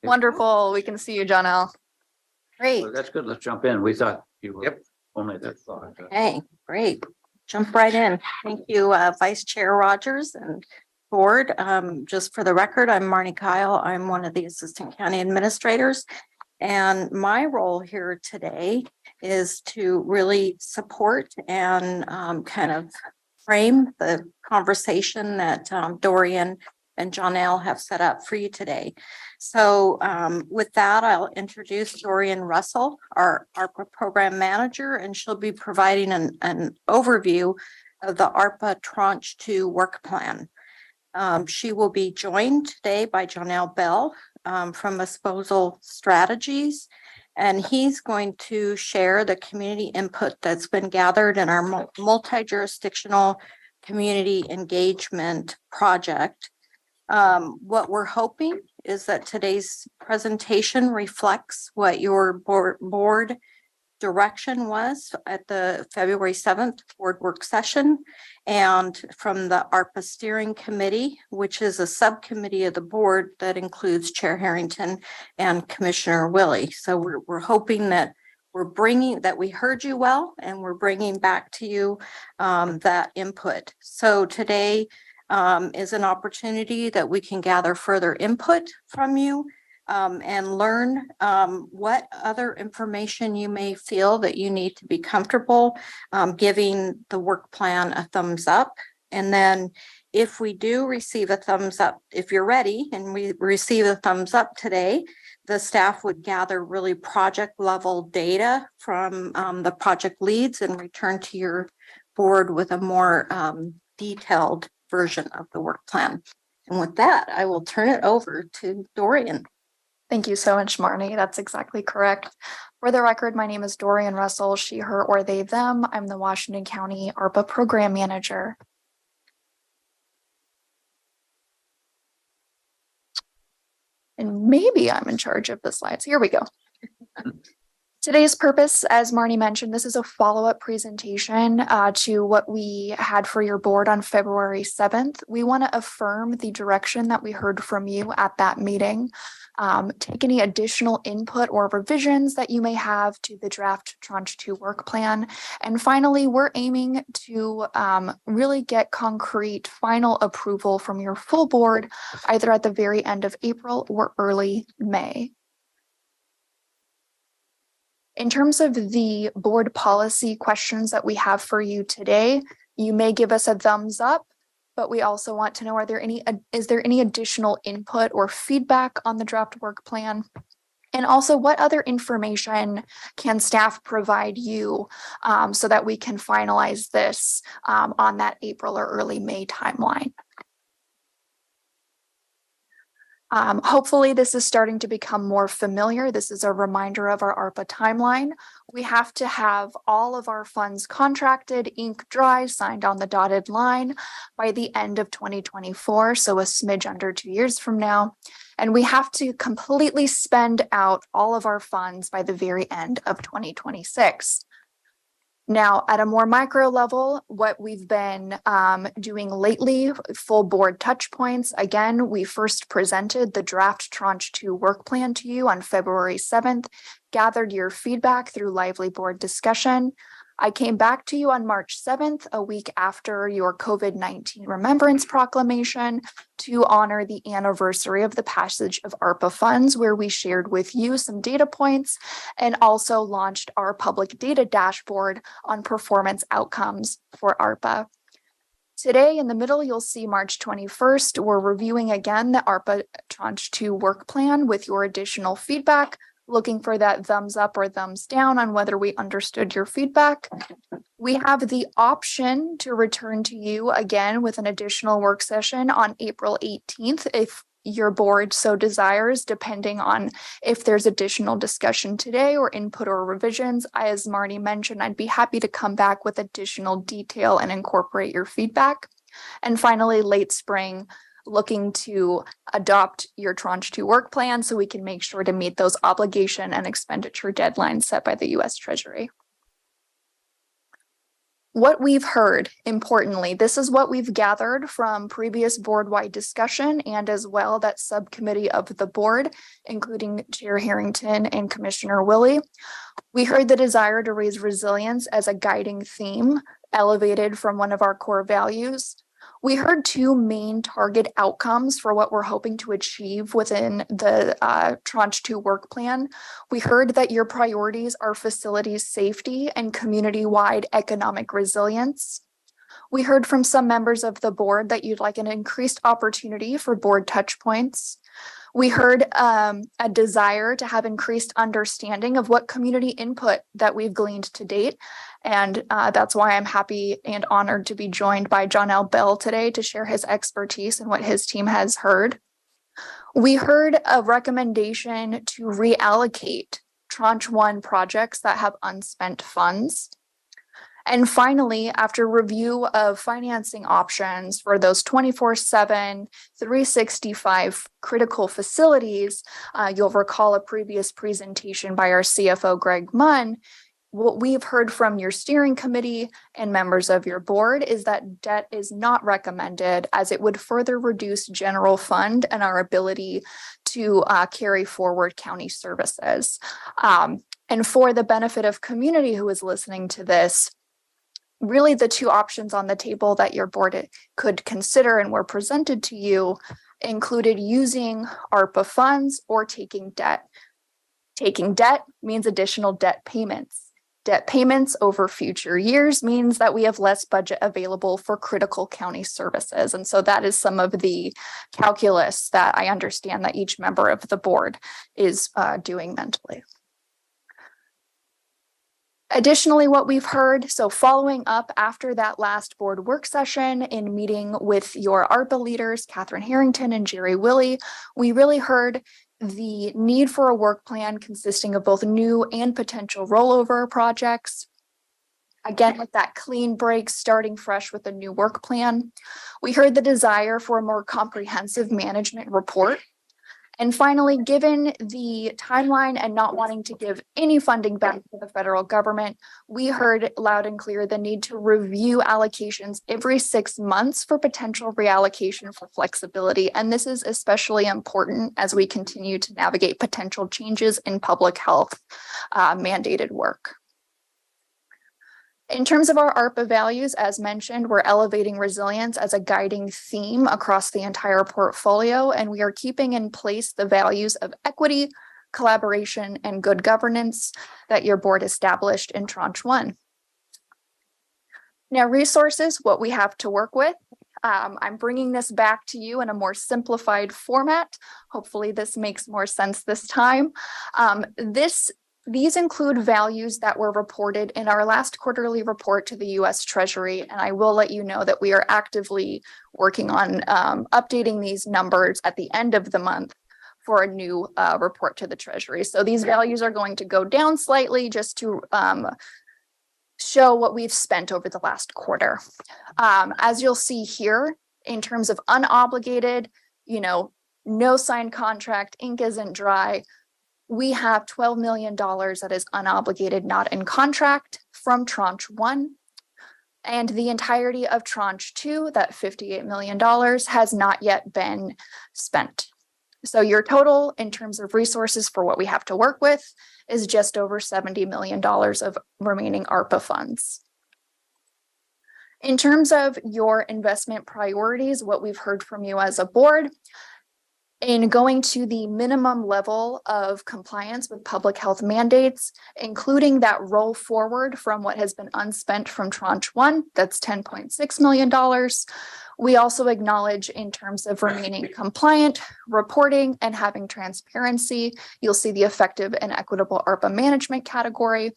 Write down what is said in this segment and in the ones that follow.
Wonderful. We can see you, John L. Great. Well, that's good. Let's jump in. We thought you were. Yep. Only that thought. Okay, great. Jump right in. Thank you, Vice Chair Rogers and Board. Just for the record, I'm Marnie Kyle. I'm one of the Assistant County Administrators. And my role here today is to really support and kind of frame the conversation that Dorian and Jonelle have set up for you today. So with that, I'll introduce Dorian Russell, our ARPA Program Manager, and she'll be providing an overview of the ARPA Tranche 2 work plan. She will be joined today by Jonelle Bell from Disposal Strategies, and he's going to share the community input that's been gathered in our multi-jurisdictional community engagement project. What we're hoping is that today's presentation reflects what your board direction was at the February 7th board work session, and from the ARPA Steering Committee, which is a subcommittee of the board that includes Chair Harrington and Commissioner Willie. So we're hoping that we heard you well, and we're bringing back to you that input. So today is an opportunity that we can gather further input from you and learn what other information you may feel that you need to be comfortable giving the work plan a thumbs up. And then if we do receive a thumbs up, if you're ready and we receive a thumbs up today, the staff would gather really project level data from the project leads and return to your board with a more detailed version of the work plan. And with that, I will turn it over to Dorian. Thank you so much, Marnie. That's exactly correct. For the record, my name is Dorian Russell, she, her, or they, them. I'm the Washington County ARPA Program Manager. And maybe I'm in charge of the slides. Here we go. Today's purpose, as Marnie mentioned, this is a follow-up presentation to what we had for your board on February 7th. We want to affirm the direction that we heard from you at that meeting. Take any additional input or revisions that you may have to the draft Tranche 2 work plan. And finally, we're aiming to really get concrete final approval from your full board, either at the very end of April or early May. In terms of the board policy questions that we have for you today, you may give us a thumbs up, but we also want to know, is there any additional input or feedback on the draft work plan? And also, what other information can staff provide you so that we can finalize this on that April or early May timeline? Hopefully this is starting to become more familiar. This is a reminder of our ARPA timeline. We have to have all of our funds contracted, ink dry, signed on the dotted line by the end of 2024, so a smidge under 2 years from now. And we have to completely spend out all of our funds by the very end of 2026. Now, at a more micro level, what we've been doing lately, full board touch points. Again, we first presented the draft Tranche 2 work plan to you on February 7th, gathered your feedback through lively board discussion. I came back to you on March 7th, a week after your COVID-19 Remembrance Proclamation, to honor the anniversary of the passage of ARPA funds, where we shared with you some data points and also launched our public data dashboard on performance outcomes for ARPA. Today, in the middle, you'll see March 21st, we're reviewing again the ARPA Tranche 2 work plan with your additional feedback, looking for that thumbs up or thumbs down on whether we understood your feedback. We have the option to return to you again with an additional work session on April 18th, if your board so desires, depending on if there's additional discussion today or input or revisions. As Marnie mentioned, I'd be happy to come back with additional detail and incorporate your feedback. And finally, late spring, looking to adopt your Tranche 2 work plan so we can make sure to meet those obligation and expenditure deadlines set by the U.S. Treasury. What we've heard, importantly, this is what we've gathered from previous board-wide discussion and as well that subcommittee of the board, including Chair Harrington and Commissioner Willie. We heard the desire to raise resilience as a guiding theme, elevated from one of our core values. We heard two main target outcomes for what we're hoping to achieve within the Tranche 2 work plan. We heard that your priorities are facilities safety and community-wide economic resilience. We heard from some members of the board that you'd like an increased opportunity for board touch points. We heard a desire to have increased understanding of what community input that we've gleaned to date. And that's why I'm happy and honored to be joined by John L. Bell today to share his expertise and what his team has heard. We heard a recommendation to reallocate Tranche 1 projects that have unspent funds. And finally, after review of financing options for those 24/7, 365 critical facilities, you'll recall a previous presentation by our CFO, Greg Munn. What we've heard from your steering committee and members of your board is that debt is not recommended as it would further reduce general fund and our ability to carry forward county services. And for the benefit of community who is listening to this, really the two options on the table that your board could consider and were presented to you included using ARPA funds or taking debt. Taking debt means additional debt payments. Debt payments over future years means that we have less budget available for critical county services. And so that is some of the calculus that I understand that each member of the board is doing mentally. Additionally, what we've heard, so following up after that last board work session in meeting with your ARPA leaders, Catherine Harrington and Jerry Willie, we really heard the need for a work plan consisting of both new and potential rollover projects. Again, with that clean break, starting fresh with a new work plan. We heard the desire for a more comprehensive management report. And finally, given the timeline and not wanting to give any funding back to the federal government, we heard loud and clear the need to review allocations every 6 months for potential reallocation for flexibility. And this is especially important as we continue to navigate potential changes in public health mandated work. In terms of our ARPA values, as mentioned, we're elevating resilience as a guiding theme across the entire portfolio, and we are keeping in place the values of equity, collaboration, and good governance that your board established in Tranche 1. Now, resources, what we have to work with. I'm bringing this back to you in a more simplified format. Hopefully this makes more sense this time. These include values that were reported in our last quarterly report to the U.S. Treasury, and I will let you know that we are actively working on updating these numbers at the end of the month for a new report to the Treasury. So these values are going to go down slightly just to show what we've spent over the last quarter. As you'll see here, in terms of unobligated, no signed contract, ink isn't dry. We have $12 million that is unobligated, not in contract from Tranche 1. And the entirety of Tranche 2, that $58 million, has not yet been spent. So your total in terms of resources for what we have to work with is just over $70 million of remaining ARPA funds. In terms of your investment priorities, what we've heard from you as a board, in going to the minimum level of compliance with public health mandates, including that roll forward from what has been unspent from Tranche 1, that's $10.6 million. We also acknowledge in terms of remaining compliant, reporting, and having transparency, you'll see the effective and equitable ARPA management category.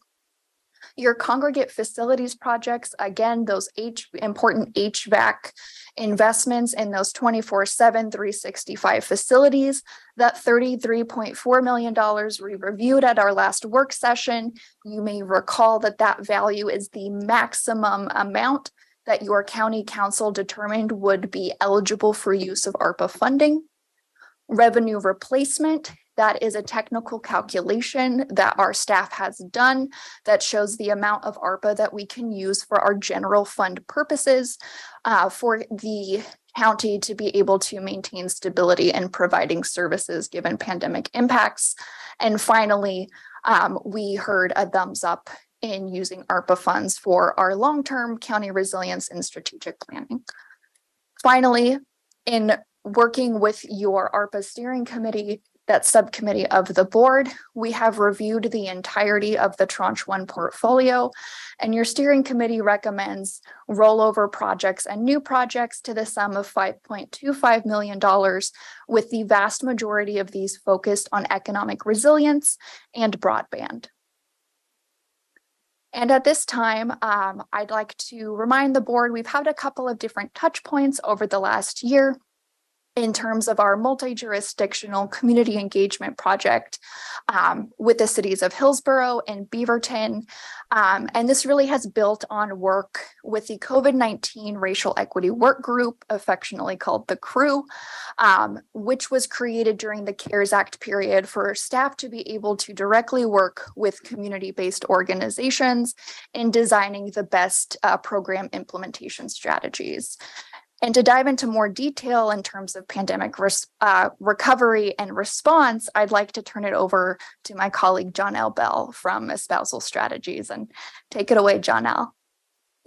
Your congregate facilities projects, again, those important HVAC investments in those 24/7, 365 facilities, that $33.4 million we reviewed at our last work session. You may recall that that value is the maximum amount that your county council determined would be eligible for use of ARPA funding. Revenue replacement, That is a technical calculation that our staff has done that shows the amount of ARPA that we can use for our general fund purposes for the county to be able to maintain stability and providing services given pandemic impacts. And finally, we heard a thumbs up in using ARPA funds for our long-term county resilience and strategic planning. Finally, in working with your ARPA steering committee, that subcommittee of the board, we have reviewed the entirety of the Tranche 1 portfolio, and your steering committee recommends rollover projects and new projects to the sum of $5.25 million, with the vast majority of these focused on economic resilience and broadband. And at this time, I'd like to remind the board, we've had a couple of different touch points over the last year in terms of our multi-jurisdictional community engagement project with the cities of Hillsborough and Beaverton. And this really has built on work with the COVID-19 Racial Equity Work Group, affectionately called the CREW, which was created during the CARES Act period for staff to be able to directly work with community-based organizations in designing the best program implementation strategies. And to dive into more detail in terms of pandemic recovery and response, I'd like to turn it over to my colleague, John L. Bell from Espousal Strategies. And take it away, John L.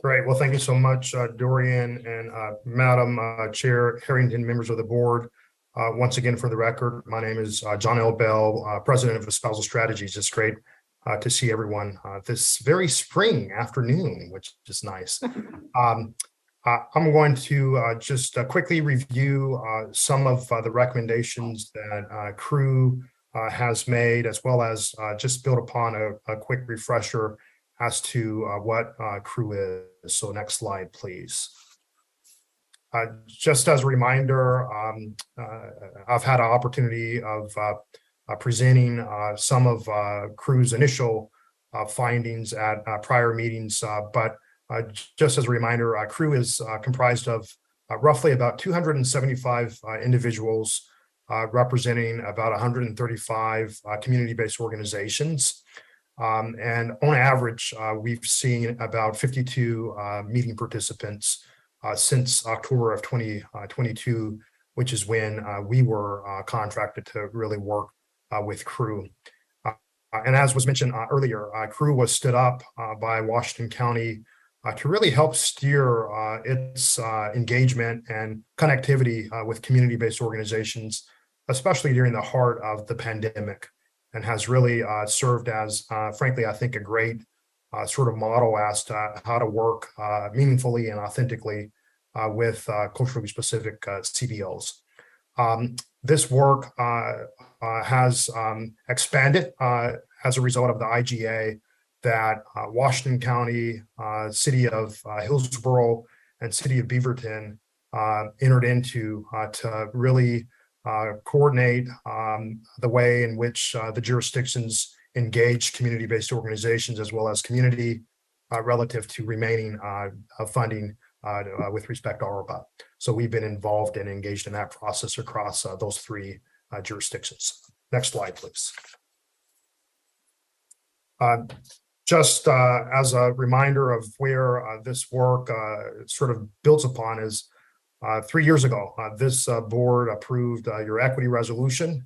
Great. Well, thank you so much, Dorian and Madam Chair Harrington, members of the board. Once again, for the record, my name is John L. Bell, President of Espousal Strategies. It's great to see everyone this very spring afternoon, which is nice. I'm going to just quickly review some of the recommendations that CREW has made, as well as just build upon a quick refresher as to what CREW is. So next slide, please. Just as a reminder, I've had an opportunity of presenting some of CREW's initial findings at prior meetings, but just as a reminder, CREW is comprised of roughly about 275 individuals representing about 135 community-based organizations. And on average, we've seen about 52 meeting participants since October of 2022, which is when we were contracted to really work with CREW. And as was mentioned earlier, CREW was stood up by Washington County to really help steer its engagement and connectivity with community-based organizations, especially during the heart of the pandemic, and has really served as, frankly, I think, a great sort of model as to how to work meaningfully and authentically with culturally specific CBOs. This work has expanded as a result of the IGA that Washington County, City of Hillsborough, and City of Beaverton entered into to really coordinate the way in which the jurisdictions engage community-based organizations, as well as community relative to remaining funding with respect to ARPA. So we've been involved and engaged in that process across those three jurisdictions. Next slide, please. Just as a reminder of where this work sort of builds upon is 3 years ago, this board approved your equity resolution,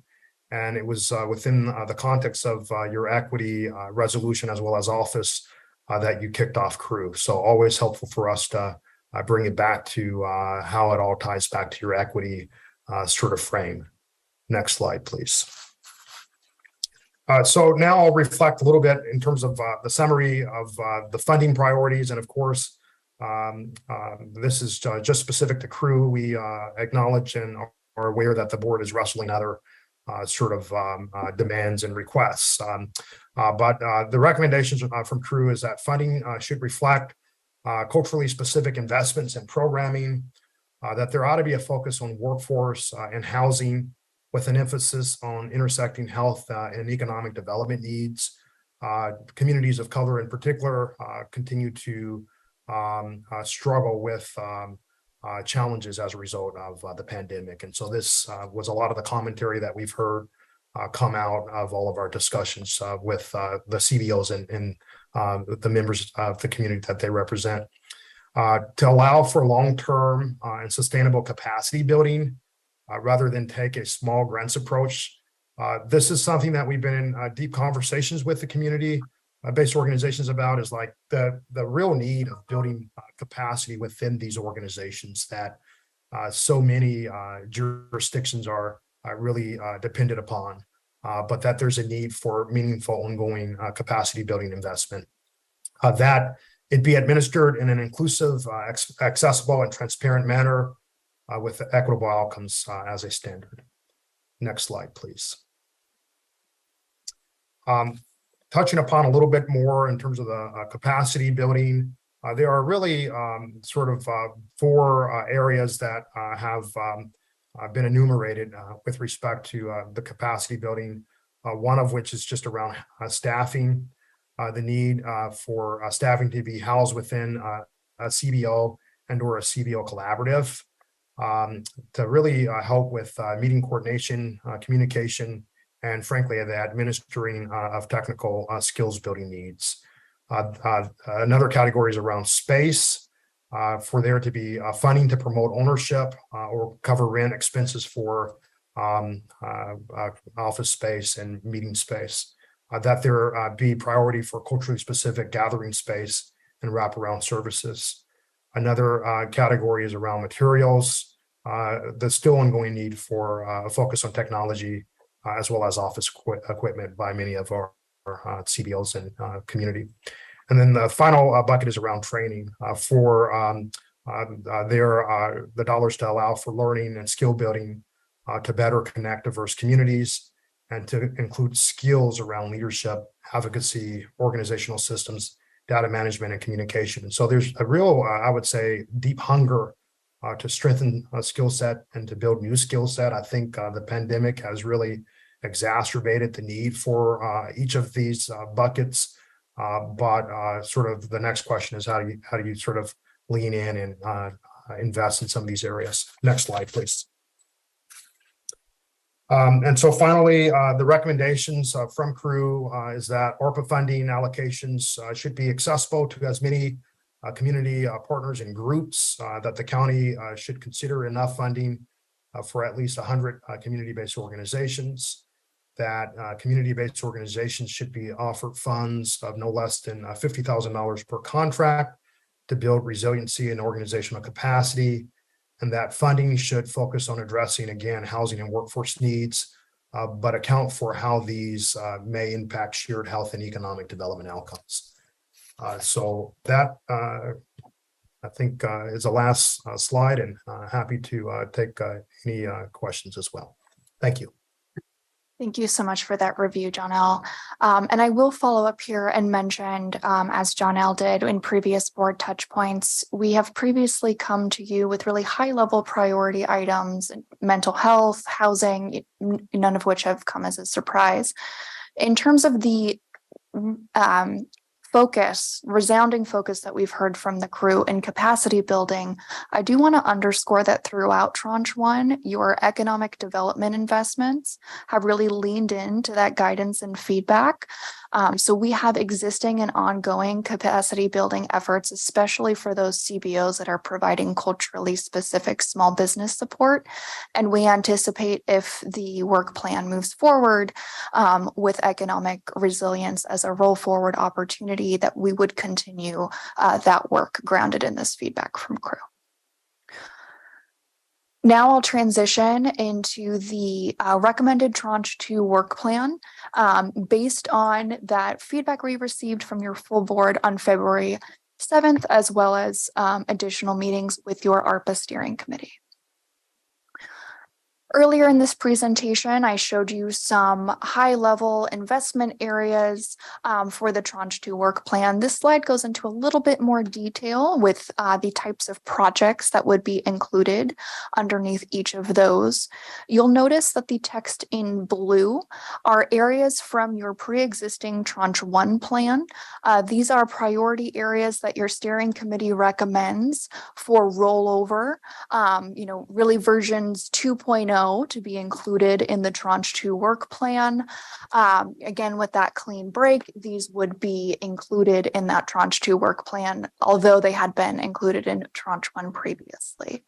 and it was within the context of your equity resolution as well as office that you kicked off CREW. So always helpful for us to bring it back to how it all ties back to your equity sort of frame. Next slide, please. So now I'll reflect a little bit in terms of the summary of the funding priorities. And of course, this is just specific to CREW. We acknowledge and are aware that the board is wrestling other sort of demands and requests. But the recommendations from CREW is that funding should reflect culturally specific investments and programming, that there ought to be a focus on workforce and housing, with an emphasis on intersecting health and economic development needs. Communities of color in particular continue to struggle with challenges as a result of the pandemic. And so this was a lot of the commentary that we've heard come out of all of our discussions with the CBOs and the members of the community that they represent. To allow for long-term and sustainable capacity building rather than take a small grants approach. This is something that we've been in deep conversations with the community-based organizations about, is like the real need of building capacity within these organizations that so many jurisdictions are really dependent upon, but that there's a need for meaningful ongoing capacity building investment. That it be administered in an inclusive, accessible, and transparent manner with equitable outcomes as a standard. Next slide, please. Touching upon a little bit more in terms of the capacity building, there are really sort of four areas that have been enumerated with respect to the capacity building, one of which is just around staffing. The need for staffing to be housed within a CBO and or a CBO collaborative to really help with meeting coordination, communication, and frankly, the administering of technical skills building needs. Another category is around space, for there to be funding to promote ownership or cover rent expenses for office space and meeting space. That there be priority for culturally specific gathering space and wraparound services. Another category is around materials. The still ongoing need for a focus on technology as well as office equipment by many of our CBOs and community. And then the final bucket is around training for the dollars to allow for learning and skill building to better connect diverse communities, and to include skills around leadership, advocacy, organizational systems, data management, and communication. And so there's a real, I would say, deep hunger to strengthen a skill set and to build new skill set. I think the pandemic has really exacerbated the need for each of these buckets. But sort of the next question is how do you sort of lean in and invest in some of these areas? Next slide, please. And so finally, the recommendations from CREW is that ARPA funding allocations should be accessible to as many community partners and groups, that the county should consider enough funding for at least 100 community-based organizations, that community-based organizations should be offered funds of no less than $50,000 per contract to build resiliency and organizational capacity, and that funding should focus on addressing, again, housing and workforce needs, but account for how these may impact shared health and economic development outcomes. So that, I think, is the last slide, and happy to take any questions as well. Thank you. Thank you so much for that review, John L. And I will follow up here and mention, as John L. did in previous board touch points, we have previously come to you with really high-level priority items, mental health, housing, none of which have come as a surprise. In terms of the resounding focus that we've heard from the CREW in capacity building, I do want to underscore that throughout Tranche 1, your economic development investments have really leaned into that guidance and feedback. So we have existing and ongoing capacity building efforts, especially for those CBOs that are providing culturally specific small business support. And we anticipate, if the work plan moves forward with economic resilience as a roll forward opportunity, that we would continue that work grounded in this feedback from CREW. Now I'll transition into the recommended Tranche 2 work plan based on that feedback we received from your full board on February 7th, as well as additional meetings with your ARPA steering committee. Earlier in this presentation, I showed you some high-level investment areas for the Tranche 2 work plan. This slide goes into a little bit more detail with the types of projects that would be included underneath each of those. You'll notice that the text in blue are areas from your pre-existing Tranche 1 plan. These are priority areas that your steering committee recommends for rollover, really versions 2.0 no to be included in the Tranche 2 work plan. Again, with that clean break, these would be included in that Tranche 2 work plan, although they had been included in Tranche 1 previously.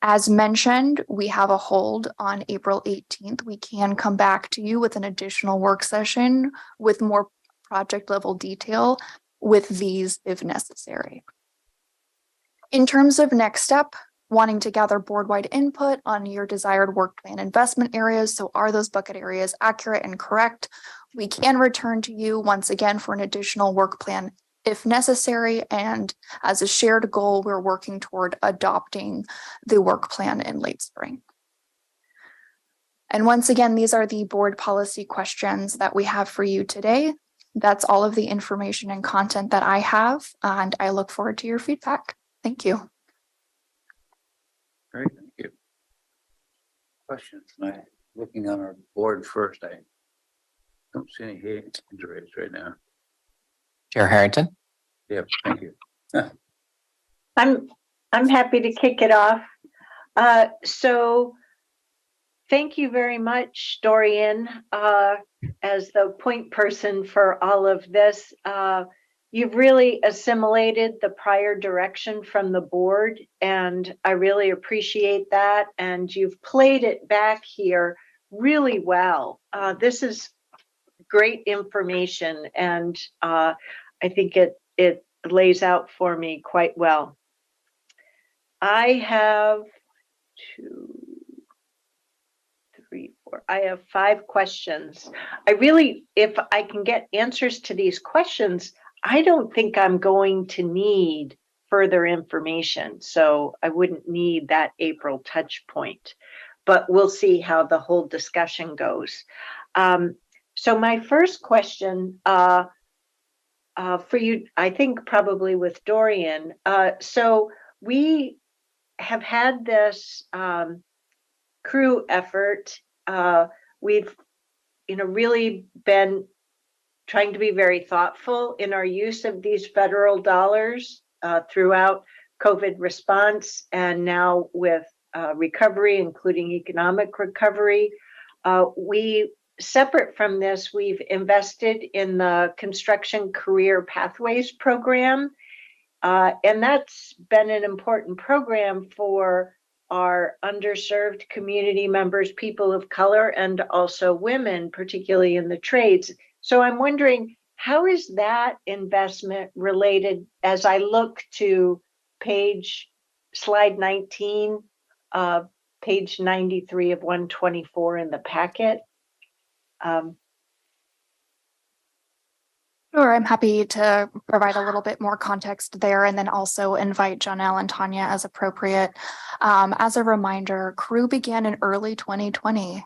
As mentioned, we have a hold on April 18th. We can come back to you with an additional work session with more project level detail with these if necessary. In terms of next step, wanting to gather board-wide input on your desired work plan investment areas. So are those bucket areas accurate and correct? We can return to you once again for an additional work plan if necessary. And as a shared goal, we're working toward adopting the work plan in late spring. And once again, these are the board policy questions that we have for you today. That's all of the information and content that I have, and I look forward to your feedback. Thank you. Great, thank you. Questions? Looking on our board first, I don't see any hands raised right now. Chair Harrington. Yeah, thank you. I'm happy to kick it off. So thank you very much, Dorian, as the point person for all of this. You've really assimilated the prior direction from the board, and I really appreciate that. And you've played it back here really well. This is great information, and I think it lays out for me quite well. I have 2, 3, 4. I have 5 questions. If I can get answers to these questions, I don't think I'm going to need further information. So I wouldn't need that April touch point, but we'll see how the whole discussion goes. So my first question for you, I think probably with Dorian. So we have had this crew effort. We've, really been trying to be very thoughtful in our use of these federal dollars throughout COVID response, and now with recovery, including economic recovery. Separate from this, we've invested in the Construction Career Pathways program, and that's been an important program for our underserved community members, people of color, and also women, particularly in the trades. So I'm wondering, how is that investment related as I look to slide 19, page 93 of 124 in the packet? Sure, I'm happy to provide a little bit more context there and then also invite Janelle and Tanya as appropriate. As a reminder, CREW began in early 2020,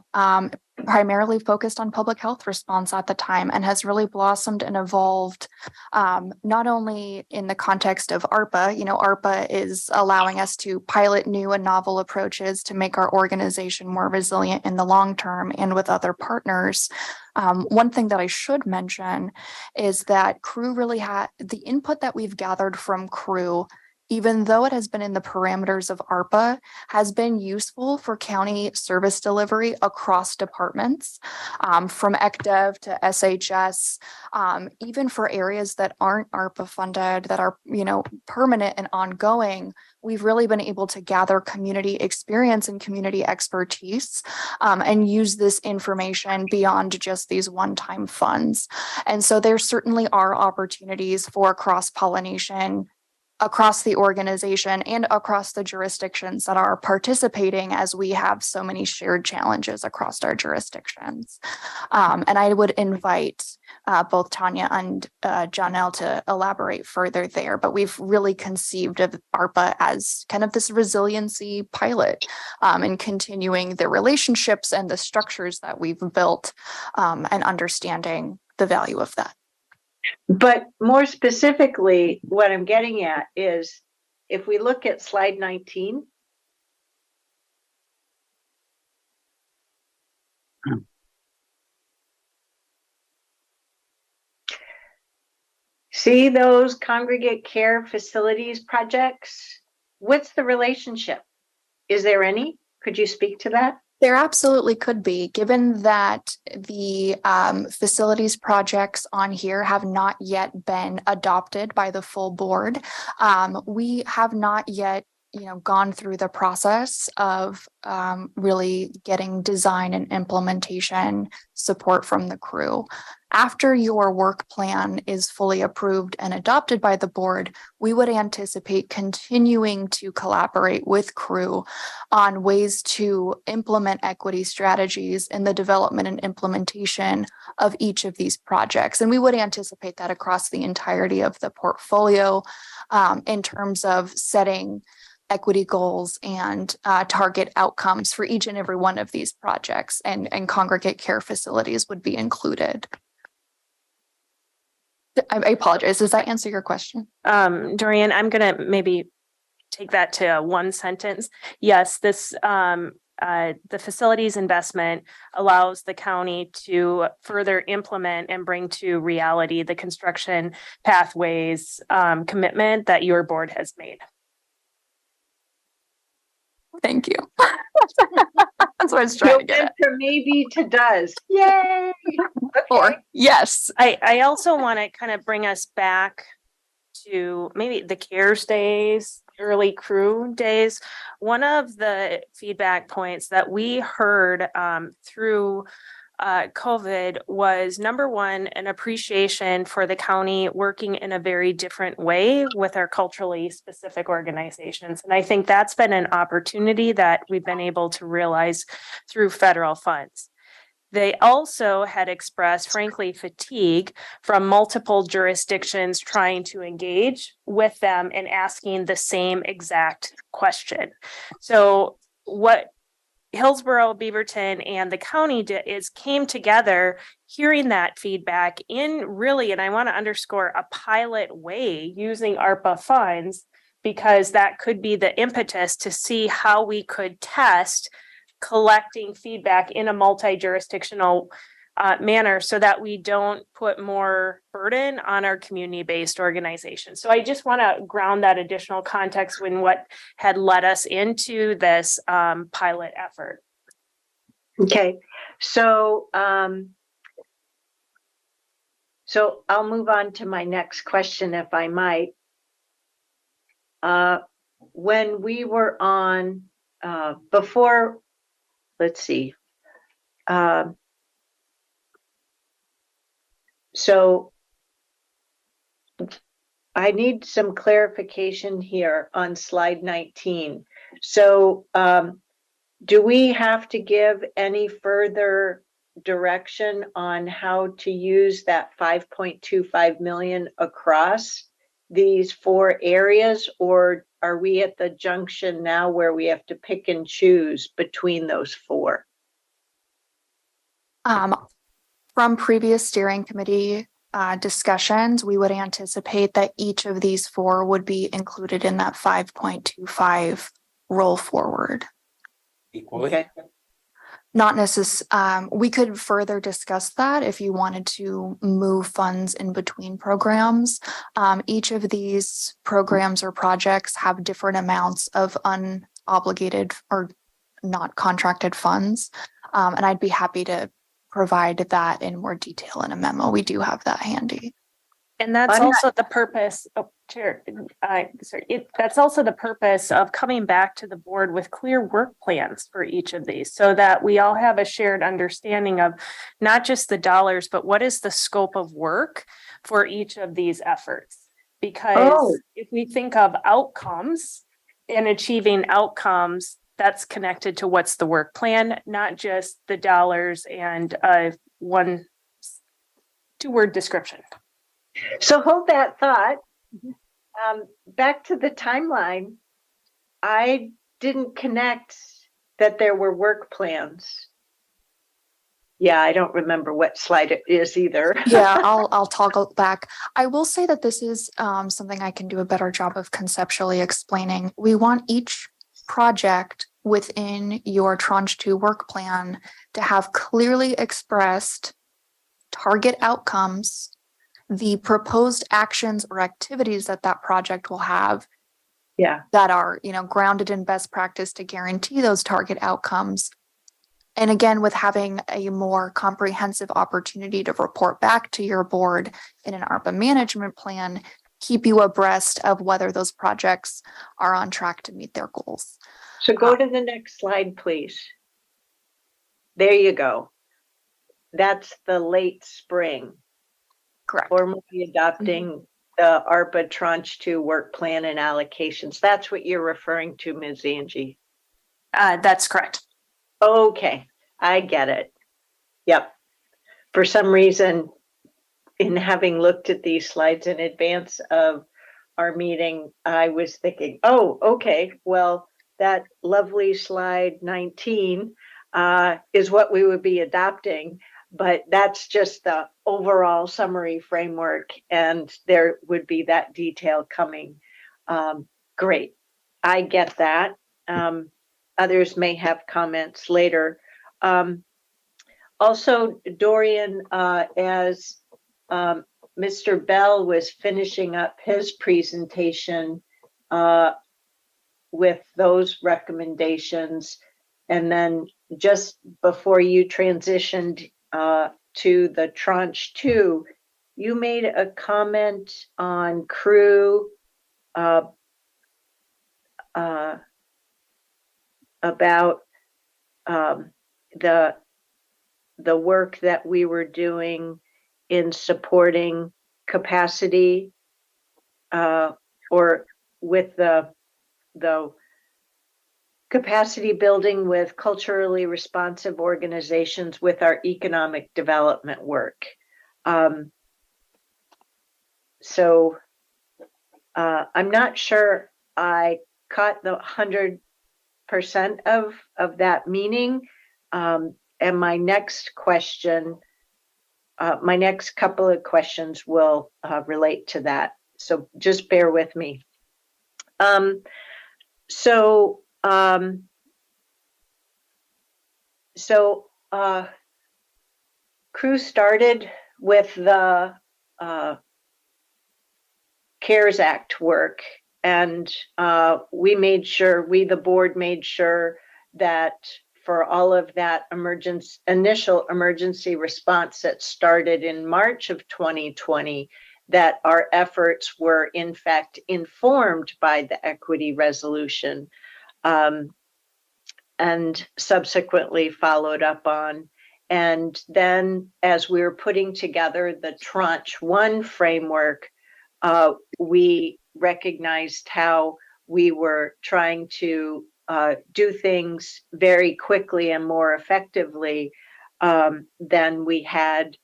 primarily focused on public health response at the time, and has really blossomed and evolved not only in the context of ARPA. ARPA is allowing us to pilot new and novel approaches to make our organization more resilient in the long term and with other partners. One thing that I should mention is that CREW really had the input that we've gathered from CREW, even though it has been in the parameters of ARPA, has been useful for county service delivery across departments, from ECDEV to SHS, even for areas that aren't ARPA funded, that are, permanent and ongoing. We've really been able to gather community experience and community expertise, and use this information beyond just these one-time funds. And so there certainly are opportunities for cross-pollination across the organization and across the jurisdictions that are participating, as we have so many shared challenges across our jurisdictions. And I would invite both Tanya and Janelle to elaborate further there, but we've really conceived of ARPA as kind of this resiliency pilot, and continuing the relationships and the structures that we've built, and understanding the value of that. But more specifically, what I'm getting at is, if we look at slide 19, see those congregate care facilities projects? What's the relationship? Is there any? Could you speak to that? There absolutely could be, given that the facilities projects on here have not yet been adopted by the full board. We have not yet, gone through the process of really getting design and implementation support from the crew. After your work plan is fully approved and adopted by the board, we would anticipate continuing to collaborate with crew on ways to implement equity strategies in the development and implementation of each of these projects. And we would anticipate that across the entirety of the portfolio in terms of setting equity goals and target outcomes for each and every one of these projects, and congregate care facilities would be included. I apologize. Does that answer your question? Dorian, I'm going to maybe take that to one sentence. Yes, this the facilities investment allows the county to further implement and bring to reality the construction pathways commitment that your board has made. Thank you. That's what I was trying to get at. From maybe to does. Yay! Or yes. I also want to kind of bring us back to maybe the CARES days, early crew days. One of the feedback points that we heard through COVID was, number one, an appreciation for the county working in a very different way with our culturally specific organizations. And I think that's been an opportunity that we've been able to realize through federal funds. They also had expressed, frankly, fatigue from multiple jurisdictions trying to engage with them and asking the same exact question. So what Hillsborough, Beaverton, and the county came together, hearing that feedback in really, and I want to underscore, a pilot way using ARPA funds, because that could be the impetus to see how we could test collecting feedback in a multi-jurisdictional manner so that we don't put more burden on our community-based organizations. So I just want to ground that additional context in what had led us into this pilot effort. Okay, so so I'll move on to my next question, if I might. When we were on before, let's see. So I need some clarification here on slide 19. So do we have to give any further direction on how to use that 5.25 million across these 4 areas, or are we at the junction now where we have to pick and choose between those 4? From previous steering committee discussions, we would anticipate that each of these 4 would be included in that 5.25 roll forward. Equally. Okay. Not necessarily. We could further discuss that if you wanted to move funds in between programs. Each of these programs or projects have different amounts of unobligated or not contracted funds. And I'd be happy to provide that in more detail in a memo. We do have that handy. And that's also the purpose of that's also the purpose of coming back to the board with clear work plans for each of these, so that we all have a shared understanding of not just the dollars, but what is the scope of work for each of these efforts. Because if we think of outcomes and achieving outcomes, that's connected to what's the work plan, not just the dollars and one 2-word description. So hold that thought. Back to the timeline. I didn't connect that there were work plans. Yeah, I don't remember what slide it is either. Yeah, I'll toggle back. I will say that this is something I can do a better job of conceptually explaining. We want each project within your Tranche 2 work plan to have clearly expressed target outcomes, the proposed actions or activities that project will have, Yeah. that are, you know, grounded in best practice to guarantee those target outcomes. And again, with having a more comprehensive opportunity to report back to your board in an ARPA management plan, keep you abreast of whether those projects are on track to meet their goals. So go to the next slide, please. There you go. That's the late spring, Correct. formally adopting the ARPA Tranche 2 work plan and allocations. That's what you're referring to, Ms. Angie. That's correct. Okay, I get it. Yep. For some reason, in having looked at these slides in advance of our meeting, I was thinking, oh, okay, well, that lovely slide 19 is what we would be adopting, but that's just the overall summary framework, and there would be that detail coming. Great, I get that. Others may have comments later. Also, Dorian, as Mr. Bell was finishing up his presentation with those recommendations, and then just before you transitioned to the Tranche 2, you made a comment on crew about the work that we were doing in supporting capacity or with the capacity building with culturally responsive organizations with our economic development work. So I'm not sure I caught the 100% of that meaning. And my next question, my next couple of questions will relate to that. So just bear with me. Crew started with the CARES Act work, and the board made sure that for all of that initial emergency response that started in March of 2020, that our efforts were in fact informed by the equity resolution and subsequently followed up on. And then as we were putting together the Tranche 1 framework, we recognized how we were trying to do things very quickly and more effectively than we had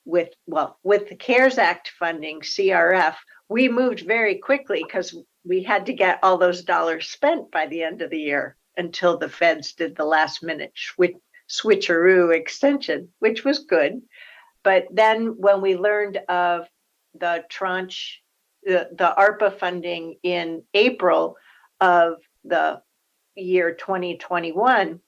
with the CARES Act funding, CRF. We moved very quickly because we had to get all those dollars spent by the end of the year until the feds did the last minute switcheroo extension, which was good. But then when we learned of the tranche, the ARPA funding in April of the year 2021,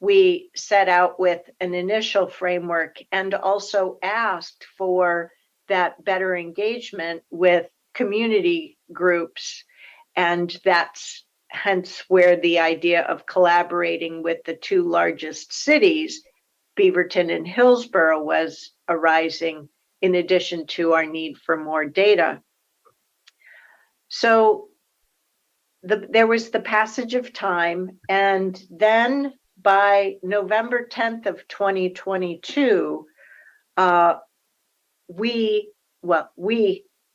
we set out with an initial framework and also asked for that better engagement with community groups. And that's hence where the idea of collaborating with the two largest cities, Beaverton and Hillsborough, was arising, in addition to our need for more data. So there was the passage of time, and then by November 10th of 2022,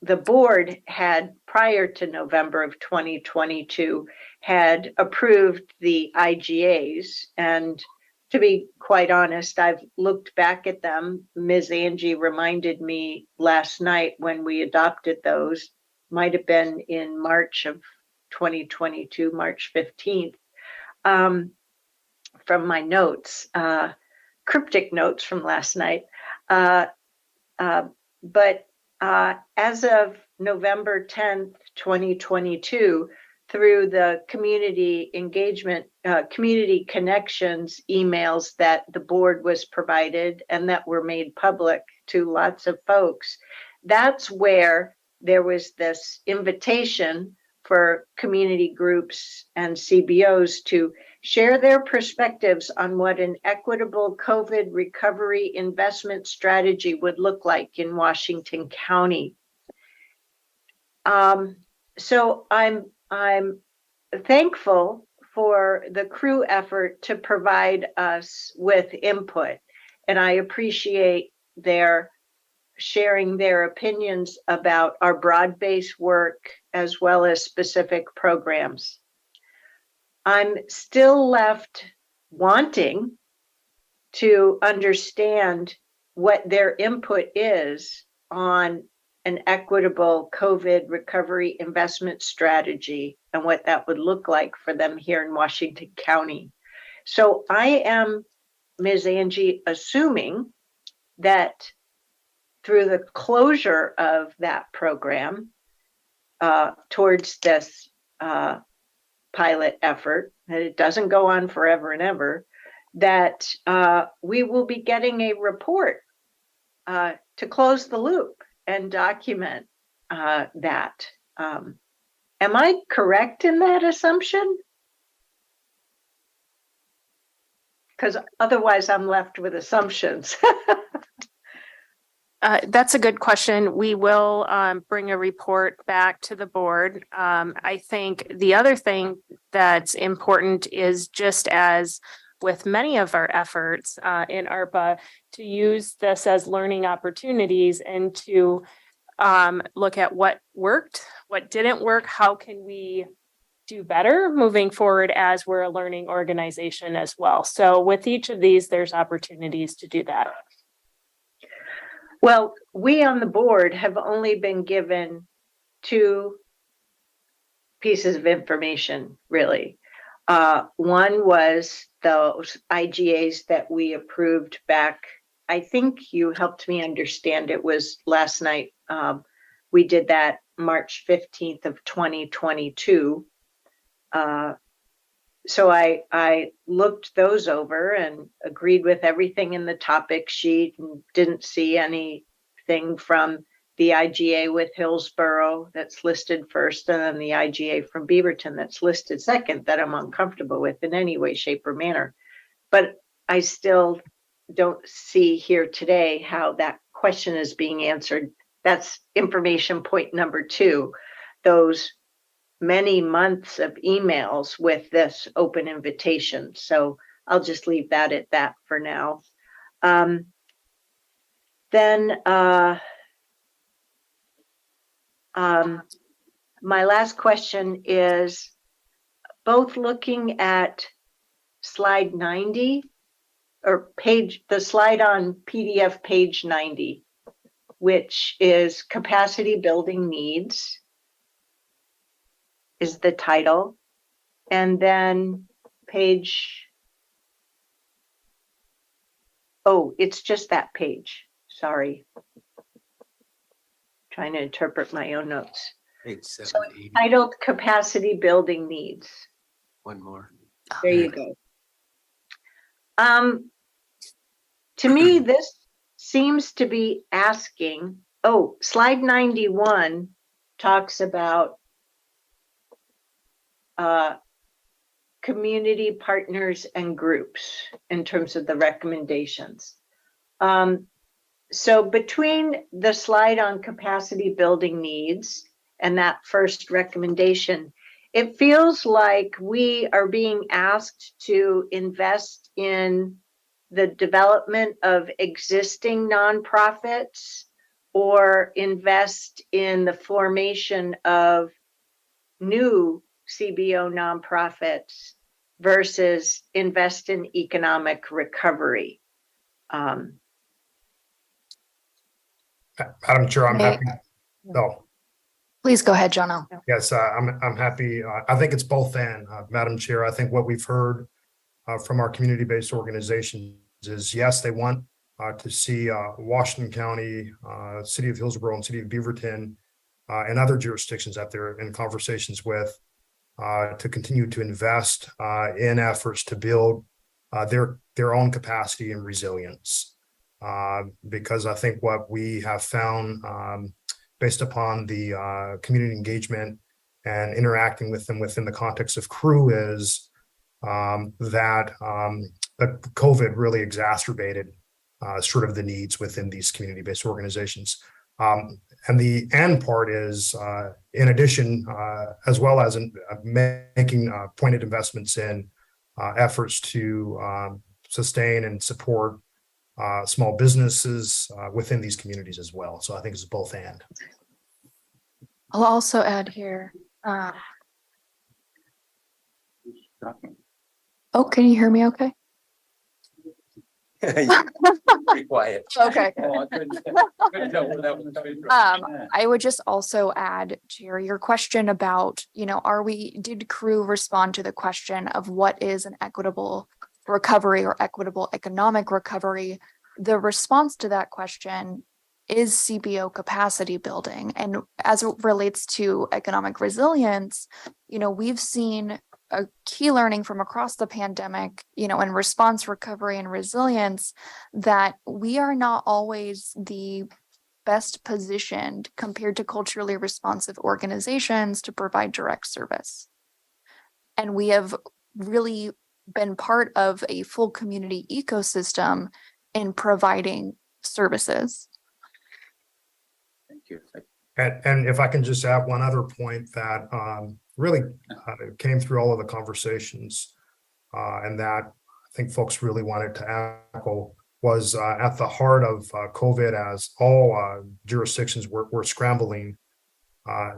the board had, prior to November of 2022, had approved the IGAs. And to be quite honest, I've looked back at them. Ms. Angie reminded me last night when we adopted those, might have been in March of 2022, March 15th, from my notes, cryptic notes from last night. But as of November 10th, 2022, through the community engagement, community connections emails that the board was provided and that were made public to lots of folks, that's where there was this invitation for community groups and CBOs to share their perspectives on what an equitable COVID recovery investment strategy would look like in Washington County. So I'm thankful for the crew effort to provide us with input, and I appreciate their sharing their opinions about our broad-based work as well as specific programs. I'm still left wanting to understand what their input is on an equitable COVID recovery investment strategy and what that would look like for them here in Washington County. So I am, Ms. Angie, assuming that through the closure of that program towards this pilot effort, that it doesn't go on forever and ever, that we will be getting a report to close the loop and document that. Am I correct in that assumption? Because otherwise I'm left with assumptions. That's a good question. We will bring a report back to the board. I think the other thing that's important is, just as with many of our efforts in ARPA, to use this as learning opportunities and to look at what worked, what didn't work, how can we do better moving forward as we're a learning organization as well. So with each of these, there's opportunities to do that. Well, we on the board have only been given 2 pieces of information, really. One was those IGAs that we approved back. I think you helped me understand it was last night. We did that March 15th of 2022. So I looked those over and agreed with everything in the topic sheet and didn't see anything from the IGA with Hillsborough that's listed first, and then the IGA from Beaverton that's listed second, that I'm uncomfortable with in any way, shape, or manner. But I still don't see here today how that question is being answered. That's information point number 2. Those many months of emails with this open invitation. So I'll just leave that at that for now. My last question is, both looking at slide 90 or the slide on PDF page 90, which is capacity building needs, is the title. And then it's just that page. Sorry. Trying to interpret my own notes. Page So 780. titled Capacity Building Needs. One more. There you go. To me, this seems to be asking, slide 91 talks about community partners and groups in terms of the recommendations. So between the slide on capacity building needs and that first recommendation, it feels like we are being asked to invest in the development of existing nonprofits or invest in the formation of new CBO nonprofits versus invest in economic recovery. Madam Chair, I'm happy. No. Please go ahead, Jono. Yes, I'm happy. I think it's both and, Madam Chair. I think what we've heard from our community-based organizations is, yes, they want to see Washington County, City of Hillsborough, and City of Beaverton, and other jurisdictions that they're in conversations with to continue to invest in efforts to build their own capacity and resilience. Because I think what we have found, based upon the community engagement and interacting with them within the context of crew is that COVID really exacerbated sort of the needs within these community-based organizations. And the end part is, in addition, as well as in, making pointed investments in efforts to sustain and support small businesses within these communities as well. So I think it's both and. I'll also add here. Oh, can you hear me okay? Be quiet. Okay. Oh, couldn't tell where that was coming from. I would just also add, Jerry, your question about, did crew respond to the question of what is an equitable recovery or equitable economic recovery? The response to that question is CBO capacity building. And as it relates to economic resilience, we've seen a key learning from across the pandemic, in response, recovery, and resilience, that we are not always the best positioned compared to culturally responsive organizations to provide direct service. And we have really been part of a full community ecosystem in providing services. Thank you. And if I can just add one other point that really came through all of the conversations and that I think folks really wanted to echo was at the heart of COVID, as all jurisdictions were scrambling.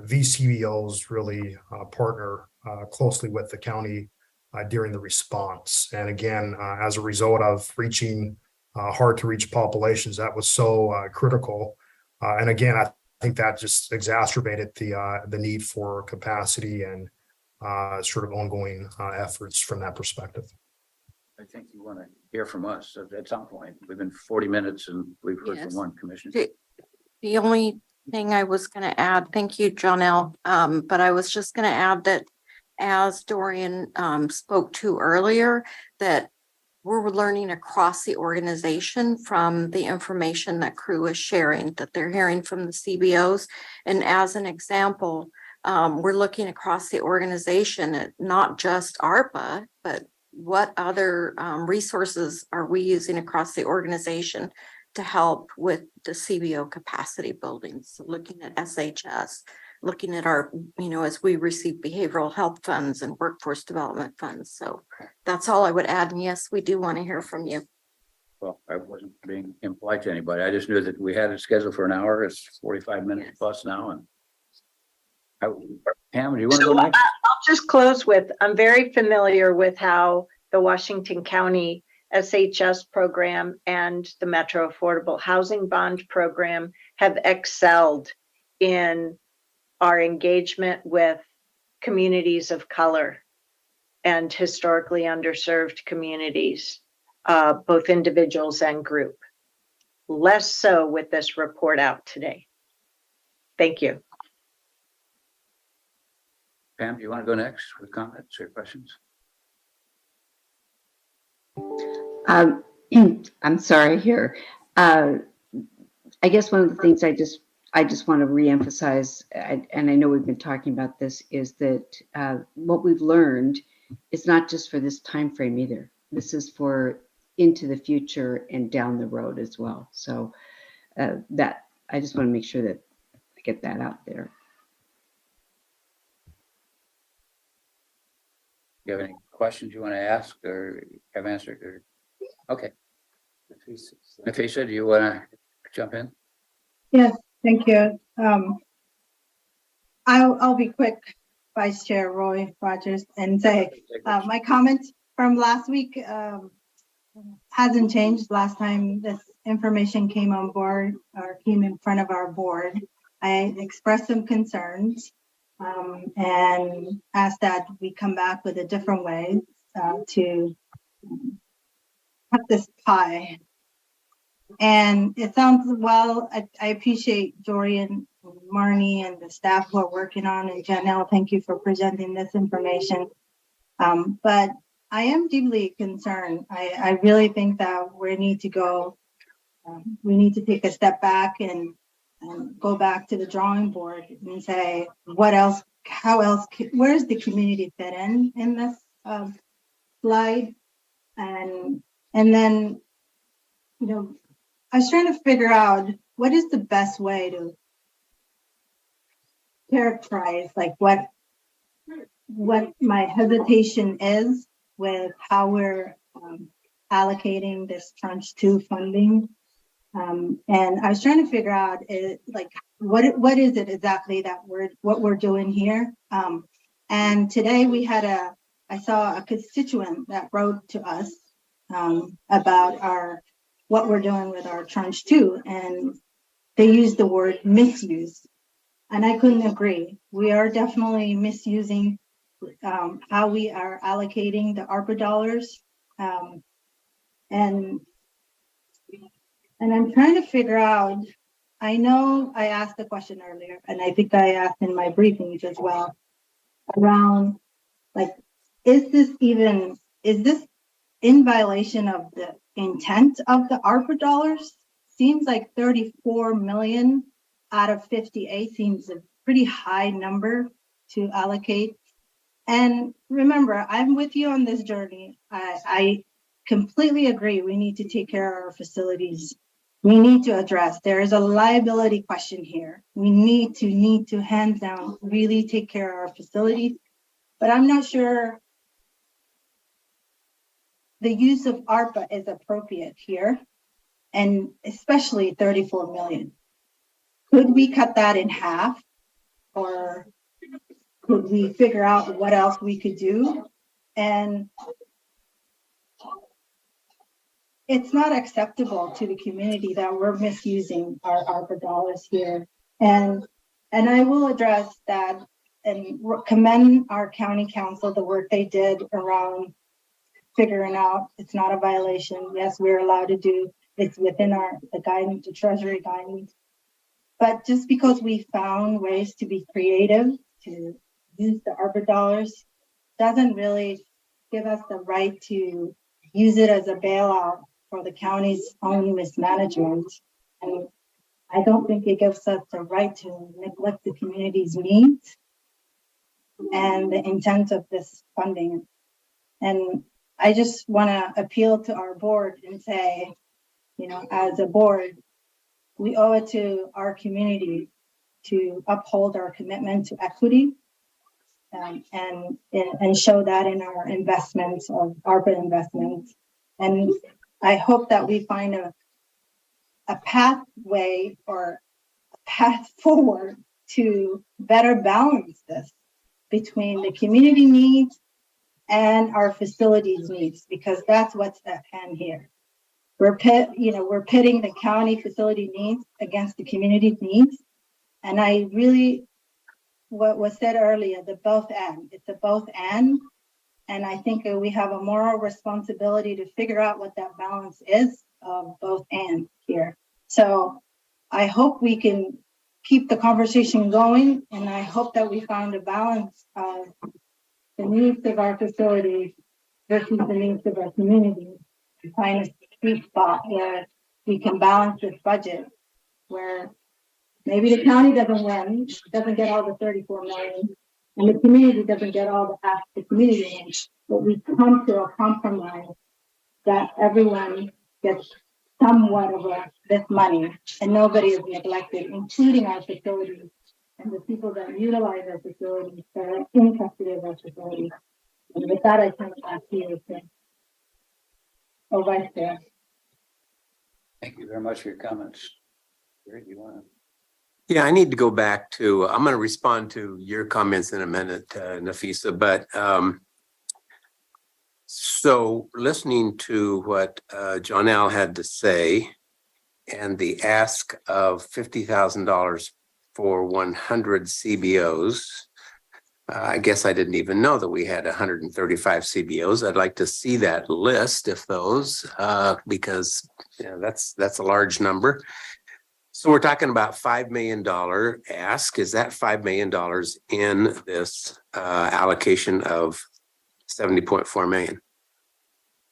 These CBOs really partner closely with the county during the response. And again, as a result of reaching hard to reach populations, that was so critical. And again, I think that just exacerbated the need for capacity and sort of ongoing efforts from that perspective. I think you want to hear from us at some point. We've been 40 minutes and we've heard Yes. from one commissioner. The only thing I was going to add, thank you, Jonelle, but I was just going to add that as Dorian spoke to earlier, that we're learning across the organization from the information that crew is sharing, that they're hearing from the CBOs. And as an example, we're looking across the organization at not just ARPA, but what other resources are we using across the organization to help with the CBO capacity building. So looking at SHS, looking at our, as we receive behavioral health funds and workforce development funds. So that's all I would add. And yes, we do want to hear from you. Well, I wasn't being impolite to anybody. I just knew that we had it scheduled for an hour. It's 45 minutes plus now. And Pam, do you want to go next? I'll just close with, I'm very familiar with how the Washington County SHS program and the Metro Affordable Housing Bond program have excelled in our engagement with communities of color and historically underserved communities, both individuals and group. Less so with this report out today. Thank you. Pam, do you want to go next with comments or questions? I'm sorry here. I guess one of the things I just want to reemphasize, and I know we've been talking about this, is that what we've learned is not just for this time frame either. This is for into the future and down the road as well. So that I just want to make sure that I get that out there. Do you have any questions you want to ask or have answered? Or okay. Nafisa, do you want to jump in? Yes, thank you. I'll be quick, Vice Chair Roy Rogers, and say my comment from last week hasn't changed. Last time this information came on board or came in front of our board, I expressed some concerns and asked that we come back with a different way to cut this pie. And it sounds well. I appreciate Dorian, Marnie, and the staff who are working on, and Janelle, thank you for presenting this information. But I am deeply concerned. I really think that we need to go. We need to take a step back and go back to the drawing board and say, what else how else, where does the community fit in this slide? And then, you know, I was trying to figure out what is the best way to characterize like what my hesitation is with how we're allocating this tranche 2 funding. And I was trying to figure out like what is it exactly that we're doing here. And today I saw a constituent that wrote to us about what we're doing with our tranche 2, and they used the word misuse, and I couldn't agree. We are definitely misusing how we are allocating the ARPA dollars, and I'm trying to figure out. I know I asked the question earlier, and I think I asked in my briefings as well, around like, is this in violation of the intent of the ARPA dollars? Seems like 34 million out of 58 seems a pretty high number to allocate. And remember, I'm with you on this journey. I completely agree. We need to take care of our facilities. We need to address, there is a liability question here. We need to hands down really take care of our facilities. But I'm not sure the use of ARPA is appropriate here, and especially 34 million. Could we cut that in half, or could we figure out what else we could do? And it's not acceptable to the community that we're misusing our ARPA dollars here. And I will address that and commend our county council, the work they did around figuring out it's not a violation. Yes, we're allowed to do it's within the guidance, the Treasury guidance. But just because we found ways to be creative to use the ARPA dollars doesn't really give us the right to use it as a bailout for the county's own mismanagement. And I don't think it gives us the right to neglect the community's needs and the intent of this funding. And I just want to appeal to our board and say, you know, as a board, we owe it to our community to uphold our commitment to equity and show that in our investments of ARPA investments. And I hope that we find a pathway or a path forward to better balance this between the community needs and our facilities needs, because that's what's at hand here. We're pitting the county facility needs against the community needs. And I really, what was said earlier, the both and, it's a both and. And I think we have a moral responsibility to figure out what that balance is of both and here. So I hope we can keep the conversation going. And I hope that we found a balance of the needs of our facilities versus the needs of our community. To find a sweet spot where we can balance this budget, where maybe the county doesn't win, doesn't get all the 34 million, and the community doesn't get all the half the community wins, but we come to a compromise that everyone gets somewhat of this money and nobody is neglected, including our facilities and the people that utilize our facilities, that are in custody of our facilities. And with that, I turn it back to you, Vice Chair. Thank you very much for your comments. Gary, do you want to? Yeah, I need to go back to, I'm going to respond to your comments in a minute, Nafisa, but so listening to what Jonelle had to say and the ask of $50,000 for 100 CBOs, I guess I didn't even know that we had 135 CBOs. I'd like to see that list of those because that's a large number. So we're talking about $5 million ask. Is that $5 million in this allocation of 70.4 million?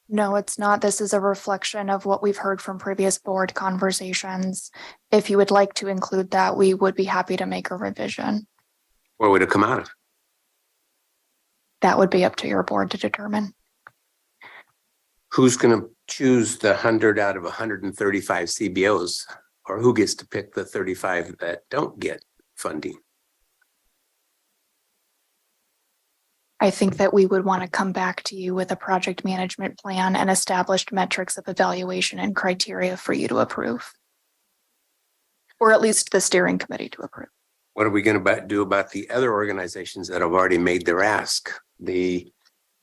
No, it's not. This is a reflection of what we've heard from previous board conversations. If you would like to include that, we would be happy to make a revision. Where would it come out of? That would be up to your board to determine. Who's going to choose the 100 out of 135 CBOs? Or who gets to pick the 35 that don't get funding? I think that we would want to come back to you with a project management plan and established metrics of evaluation and criteria for you to approve. Or at least the steering committee to approve. What are we going to do about the other organizations that have already made their ask? The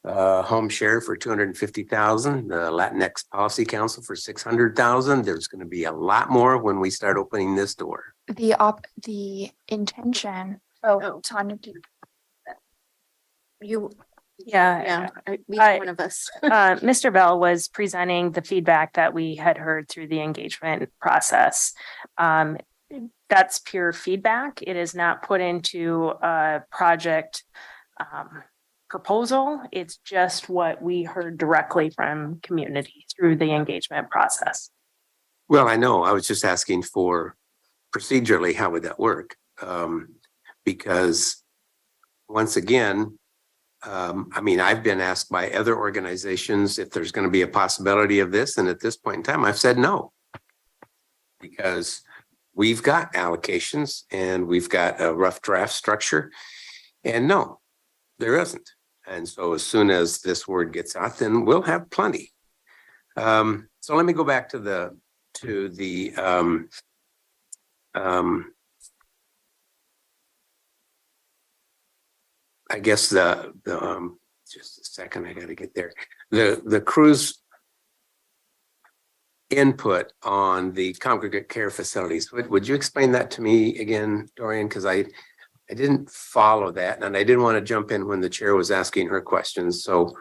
Home Share for 250,000, the Latinx Policy Council for 600,000. There's going to be a lot more when we start opening this door. The intention. Oh, Tanya, Yeah. One of us. Mr. Bell was presenting the feedback that we had heard through the engagement process. That's pure feedback. It is not put into a project proposal. It's just what we heard directly from community through the engagement process. Well, I know. I was just asking for procedurally, how would that work? Because once again, I mean, I've been asked by other organizations if there's going to be a possibility of this. And at this point in time, I've said no. Because we've got allocations and we've got a rough draft structure. And no, there isn't. And so as soon as this word gets out, then we'll have plenty. So let me go back to the I guess just a second, I got to get there. The cruise input on the congregate care facilities. Would you explain that to me again, Dorian? Because I didn't follow that and I didn't want to jump in when the chair was asking her questions. So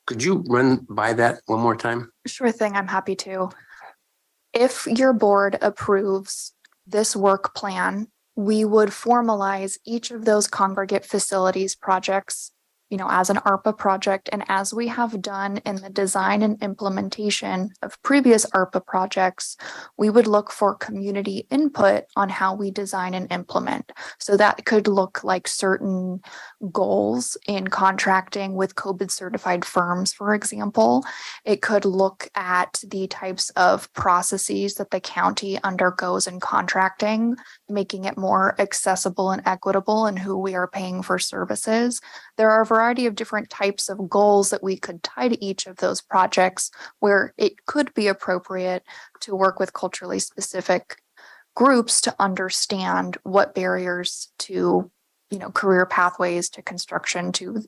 could you run by that one more time? Sure thing, I'm happy to. If your board approves this work plan, we would formalize each of those congregate facilities projects, as an ARPA project. And as we have done in the design and implementation of previous ARPA projects, we would look for community input on how we design and implement. So that could look like certain goals in contracting with COVID certified firms, for example. It could look at the types of processes that the county undergoes in contracting, making it more accessible and equitable in who we are paying for services. There are a variety of different types of goals that we could tie to each of those projects where it could be appropriate to work with culturally specific groups to understand what barriers to, career pathways to construction to,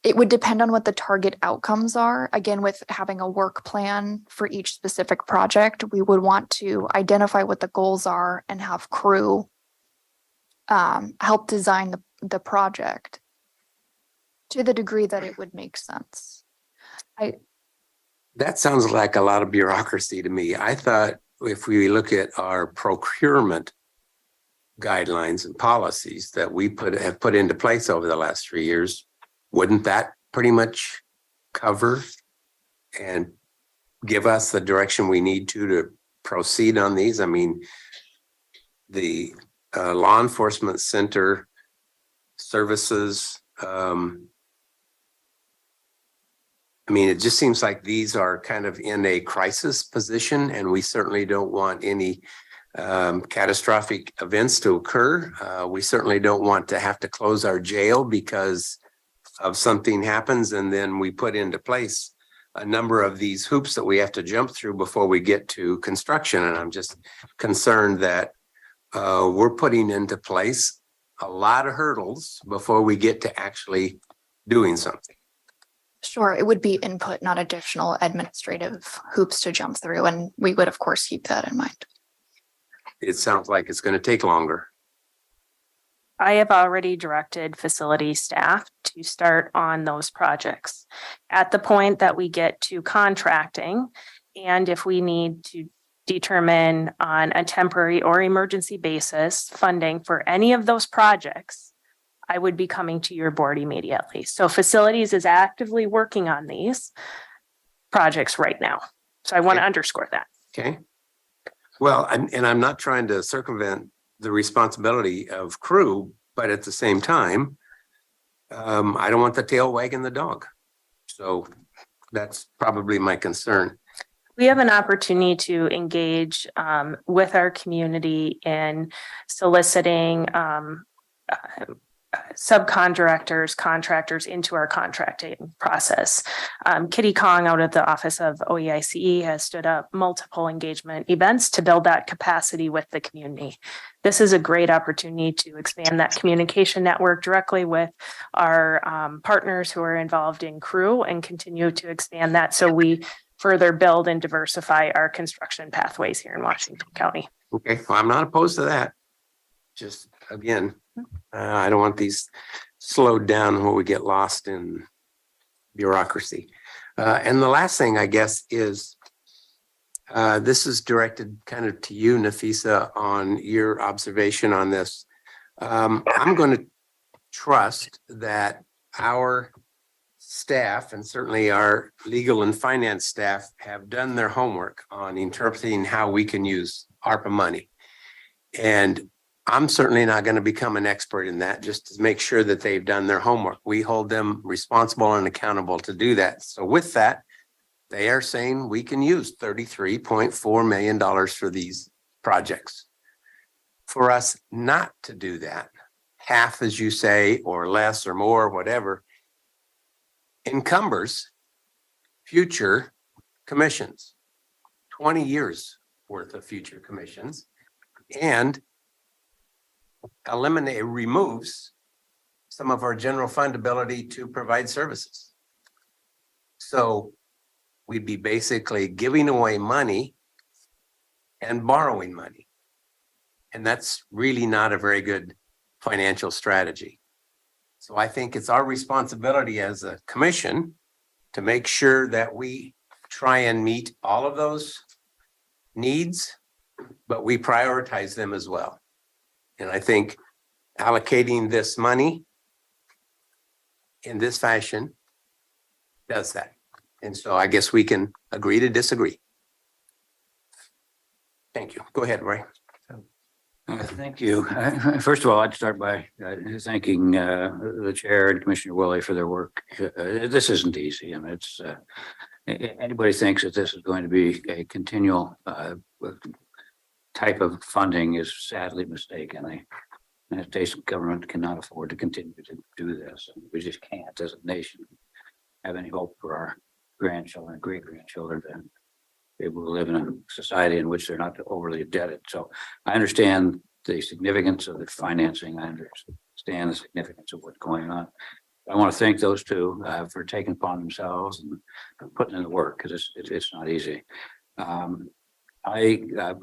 it would depend on what the target outcomes are. Again, with having a work plan for each specific project, we would want to identify what the goals are and have crew help design the project to the degree that it would make sense. That sounds like a lot of bureaucracy to me. I thought if we look at our procurement guidelines and policies that we have put into place over the last 3 years, wouldn't that pretty much cover and give us the direction we need to proceed on these? I mean, the law enforcement center services, it just seems like these are kind of in a crisis position, and we certainly don't want any catastrophic events to occur. We certainly don't want to have to close our jail because of something happens, and then we put into place a number of these hoops that we have to jump through before we get to construction. And I'm just concerned that we're putting into place a lot of hurdles before we get to actually doing something. Sure, it would be input, not additional administrative hoops to jump through. And we would, of course, keep that in mind. It sounds like it's going to take longer. I have already directed facility staff to start on those projects. At the point that we get to contracting, and if we need to determine on a temporary or emergency basis funding for any of those projects, I would be coming to your board immediately. So facilities is actively working on these projects right now. So I want to underscore that. Okay. Well, and I'm not trying to circumvent the responsibility of crew, But at the same time, I don't want the tail wagging the dog. So that's probably my concern. We have an opportunity to engage with our community in soliciting subcontractors, contractors into our contracting process. Kitty Kong out of the Office of OEICE has stood up multiple engagement events to build that capacity with the community. This is a great opportunity to expand that communication network directly with our partners who are involved in crew and continue to expand that so we further build and diversify our construction pathways here in Washington County. Okay, well, I'm not opposed to that. Just again, I don't want these slowed down where we get lost in bureaucracy. And the last thing, I guess, is this is directed kind of to you, Nafisa, on your observation on this. I'm going to trust that our staff and certainly our legal and finance staff have done their homework on interpreting how we can use ARPA money. And I'm certainly not going to become an expert in that, just to make sure that they've done their homework. We hold them responsible and accountable to do that. So with that, they are saying we can use $33.4 million for these projects. For us not to do that, half as you say, or less or more, whatever, encumbers future commissions, 20 years worth of future commissions, and removes some of our general fund ability to provide services. So we'd be basically giving away money and borrowing money. And that's really not a very good financial strategy. So I think it's our responsibility as a commission to make sure that we try and meet all of those needs, but we prioritize them as well. And I think allocating this money in this fashion does that. And so I guess we can agree to disagree. Thank you. Go ahead, Ray. Thank you. First of all, I'd start by thanking the chair and Commissioner Willie for their work. This isn't easy. I mean, it's anybody thinks that this is going to be a continual type of funding is sadly mistaken. The United States government cannot afford to continue to do this. We just can't, as a nation, have any hope for our grandchildren and great-grandchildren to be able to live in a society in which they're not overly indebted. So I understand the significance of the financing. I understand the significance of what's going on. I want to thank those two for taking upon themselves and putting in the work, because it's not easy. I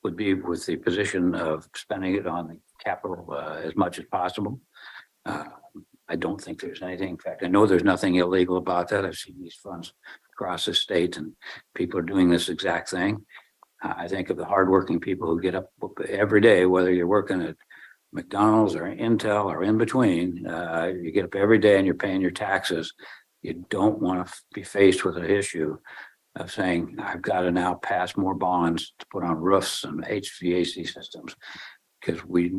would be with the position of spending it on the capital as much as possible. I don't think there's anything. In fact, I know there's nothing illegal about that. I've seen these funds across the state and people are doing this exact thing. I think of the hardworking people who get up every day, whether you're working at McDonald's or Intel or in between, you get up every day and you're paying your taxes. You don't want to be faced with an issue of saying, I've got to now pass more bonds to put on roofs and HVAC systems, because we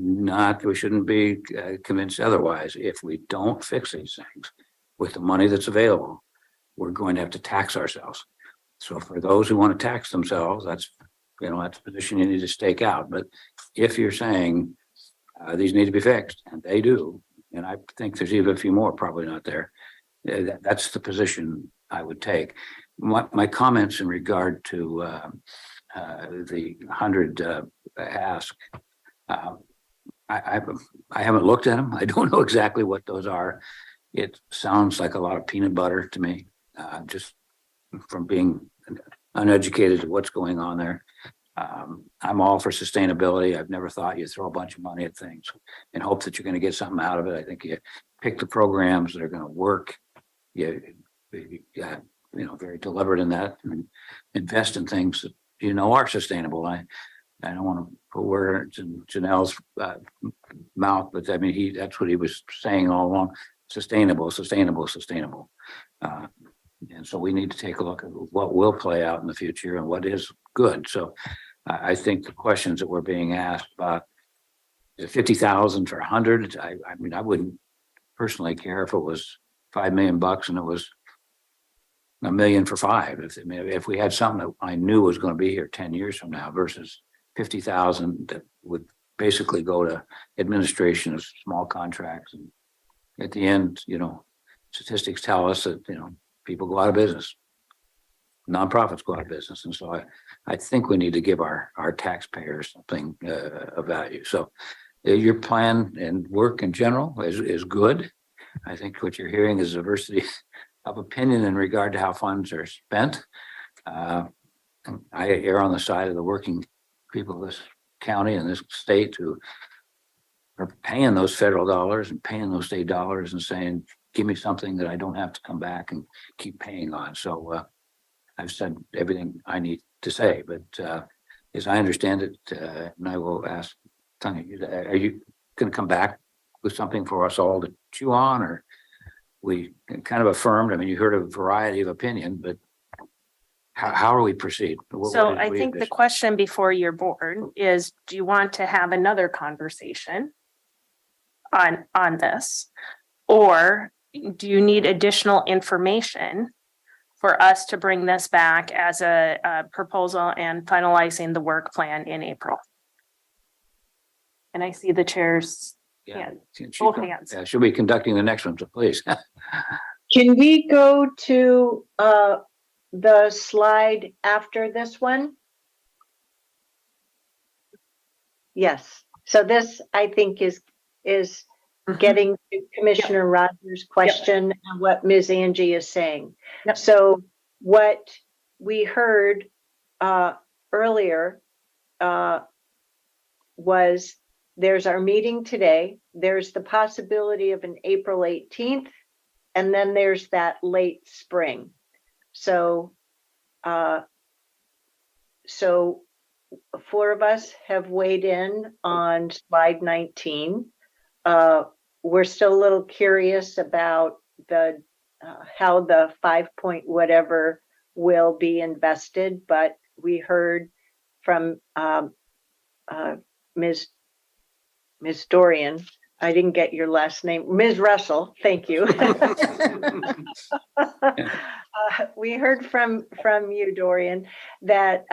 shouldn't be convinced otherwise. If we don't fix these things with the money that's available, we're going to have to tax ourselves. So for those who want to tax themselves, that's a position you need to stake out. But if you're saying these need to be fixed, and they do, and I think there's even a few more probably not there, that's the position I would take. My comments in regard to the 100 ask, I haven't looked at them. I don't know exactly what those are. It sounds like a lot of peanut butter to me, just from being uneducated to what's going on there. I'm all for sustainability. I've never thought you throw a bunch of money at things and hope that you're going to get something out of it. I think you pick the programs that are going to work. You very deliberate in that, and invest in things that are sustainable. I don't want to put words in Janelle's mouth, but I mean that's what he was saying all along: sustainable. And so we need to take a look at what will play out in the future and what is good. So I think the questions that we're being asked about 50,000 for 100. I mean, I wouldn't personally care if it was $5 million and it was $1 million for 5. If we had something that I knew was going to be here 10 years from now versus 50,000 that would basically go to administration of small contracts. And at the end, statistics tell us that, people go out of business. Nonprofits go out of business. And so I think we need to give our taxpayers something of value. So your plan and work in general is good. I think what you're hearing is diversity of opinion in regard to how funds are spent. I err on the side of the working people of this county and this state who are paying those federal dollars and paying those state dollars and saying, give me something that I don't have to come back and keep paying on. So I've said everything I need to say, but as I understand it, and I will ask Tanya, are you going to come back with something for us all to chew on, or we kind of affirmed? I mean, you heard a variety of opinion, but how do we proceed? So I think the question before your board is, do you want to have another conversation on this? Or do you need additional information for us to bring this back as a proposal and finalizing the work plan in April? And I see the chair's hand, both hands. Yeah, she'll be conducting the next one, so please. Can we go to the slide after this one? Yes. So this, I think, is getting to Commissioner Rogers' question and what Ms. Angie is saying. Yep. So what we heard earlier was there's our meeting today. There's the possibility of an April 18th, and then there's that late spring. So, four of us have weighed in on slide 19. We're still a little curious about the how the 5 point whatever will be invested, but we heard from Ms. Dorian. I didn't get your last name, Ms. Russell. Thank you. We heard from you, Dorian, that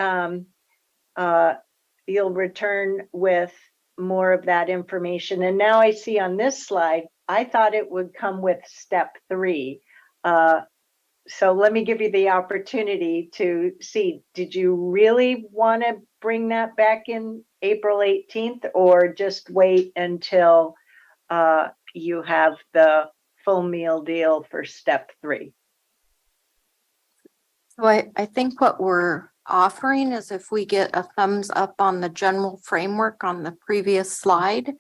you'll return with more of that information. And now I see on this slide, I thought it would come with step 3. So let me give you the opportunity to see, did you really want to bring that back in April 18th, or just wait until you have the full meal deal for step 3? So I think what we're offering is, if we get a thumbs up on the general framework on the previous slide,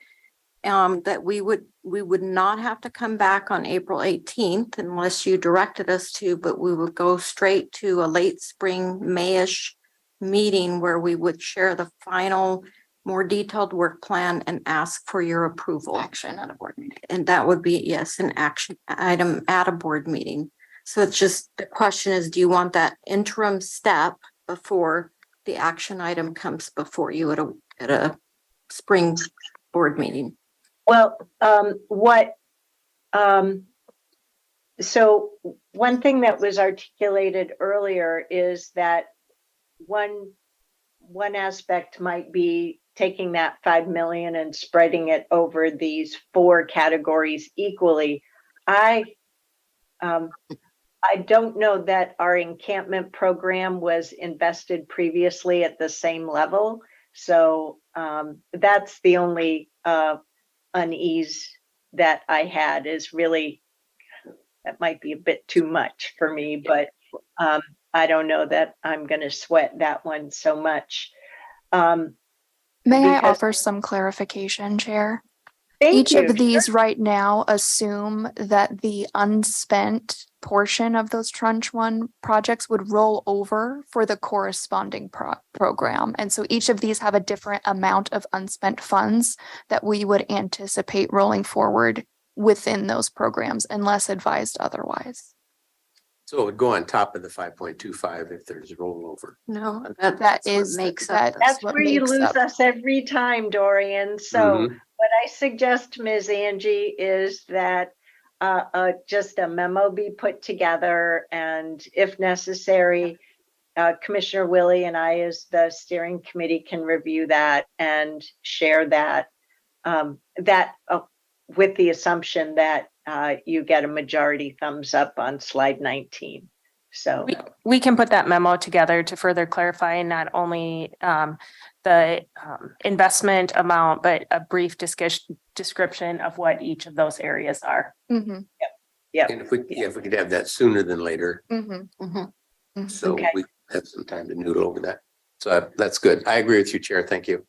that we would not have to come back on April 18th unless you directed us to, but we would go straight to a late spring, Mayish meeting where we would share the final, more detailed work plan and ask for your approval. Action at a board meeting. And that would be, yes, an action item at a board meeting. So it's just, the question is, do you want that interim step before the action item comes before you at a spring board meeting? Well, so one thing that was articulated earlier is that one aspect might be taking that 5 million and spreading it over these 4 categories equally. I don't know that our encampment program was invested previously at the same level. So that's the only unease that I had, is really, that might be a bit too much for me, but I don't know that I'm going to sweat that one so much. May I offer some clarification, Chair? Each of these right now assume that the unspent portion of those Tranche 1 projects would roll over for the corresponding program. And so each of these have a different amount of unspent funds that we would anticipate rolling forward within those programs, unless advised otherwise. So it would go on top of the 5.25 if there's a rollover. No, that's what you lose us every time, Dorian. So What I suggest, Ms. Angie, is that just a memo be put together, and if necessary, Commissioner Willie and I, as the steering committee, can review that and share that. With the assumption that you get a majority thumbs up on slide 19. So We can put that memo together to further clarify not only the investment amount, but a brief description of what each of those areas are. Mhm, yeah, And if we could have that sooner than later, mhm, Mhm. mhm. so Okay. we have some time to noodle over that. So that's good. I agree with you, Chair. Thank you.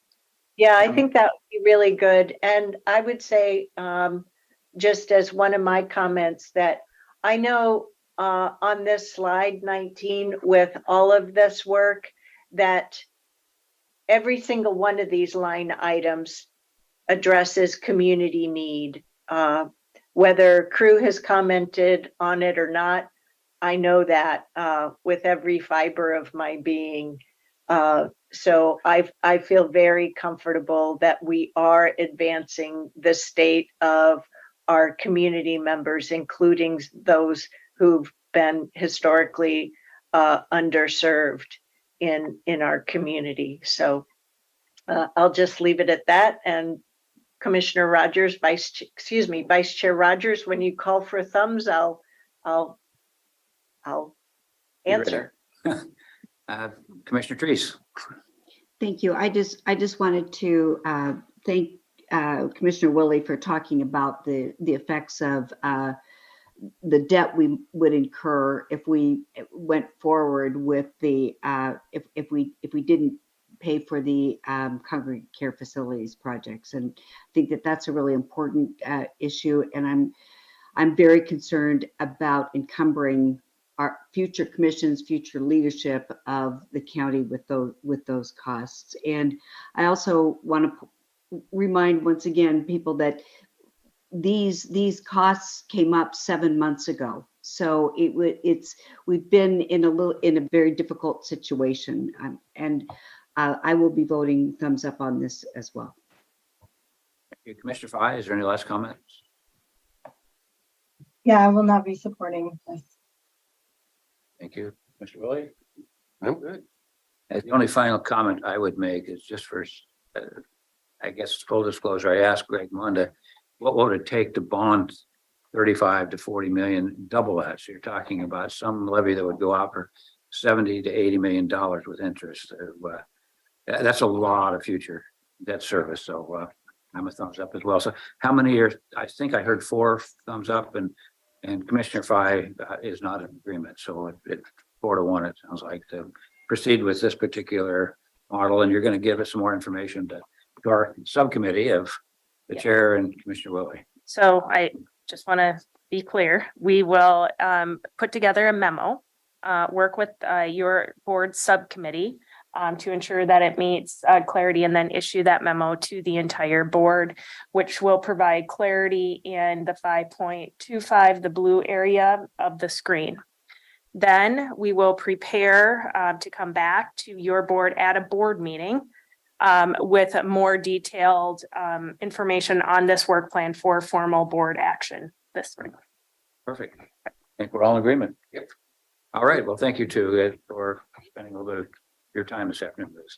yeah, I think that would be really good. And I would say, just as one of my comments, that I know on this slide 19, with all of this work, that every single one of these line items addresses community need. Whether crew has commented on it or not, I know that with every fiber of my being. So I feel very comfortable that we are advancing the state of our community members, including those who've been historically underserved in our community. So I'll just leave it at that. And Commissioner Rogers, Vice Chair Rogers, when you call for thumbs, I'll answer. Commissioner Treese. Thank you. I just wanted to thank Commissioner Willie for talking about the effects of the debt we would incur if we went forward with the if we didn't pay for the congregate care facilities projects. And I think that that's a really important issue. And I'm very concerned about encumbering our future commissions, future leadership of the county with those costs. And I also want to remind once again people that these costs came up 7 months ago. So we've been in a very difficult situation, and I will be voting thumbs up on this as well. Thank you. Commissioner Fye, is there any last comments? Yeah, I will not be supporting this. Thank you. Mr. Willie? I'm good. The only final comment I would make is just for, I guess, full disclosure, I asked Greg Munda, what would it take to bond 35 to 40 million, double that? So you're talking about some levy that would go out for 70 to 80 million dollars with interest. That's a lot of future debt service. So I'm a thumbs up as well. So how many years? I think I heard 4 thumbs up, and Commissioner Fye is not in agreement. So it's 4-1. It sounds like to proceed with this particular model, and you're going to give us some more information to our subcommittee of the chair and Commissioner Willie. So I just want to be clear, we will put together a memo, work with your board subcommittee to ensure that it meets clarity, and then issue that memo to the entire board, which will provide clarity in the 5.25, the blue area of the screen. Then we will prepare to come back to your board at a board meeting with more detailed information on this work plan for formal board action this spring. Perfect. I think we're all in agreement. Yep. All right. Well, thank you too for spending a little bit of your time this afternoon with us.